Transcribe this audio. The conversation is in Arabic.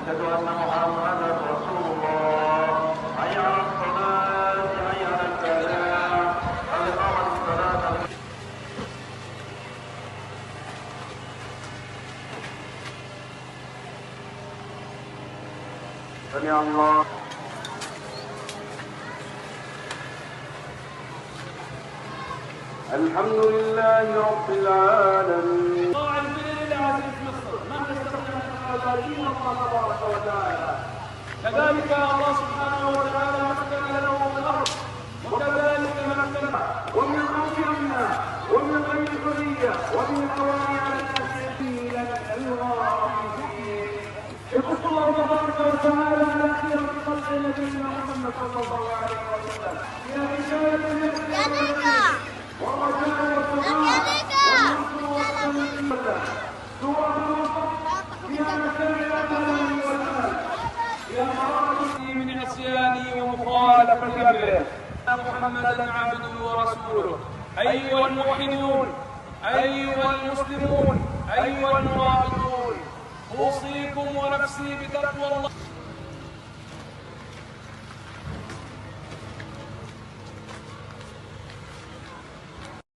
أشهد أن محمدا رسول الله. حي على الصلاة حي على الفلاح قد قامت الصلاة. سمع الله. الحمد لله رب العالمين. قاعد بليل العزيز مصر ما نستطيع ان نفعل الا الله تبارك وتعالى. كذلك الله سبحانه وتعالى مكن له في الارض، وكذلك مكن ومن خشيتنا ومن غير الحريه ومن القوانين على الناس الى الغار. يقص الله تبارك وتعالى على خير خلق نبينا محمد صلى الله عليه وسلم الى رساله والرجاء والدعاء والنصر والسلام سورة النصر فيها مسائل والآن يا مراتي من عصياني ومخالفة أمره محمدا عبده ورسوله. أيها المؤمنون أيها المسلمون أيها المراقبون، أوصيكم ونفسي بتقوى الله.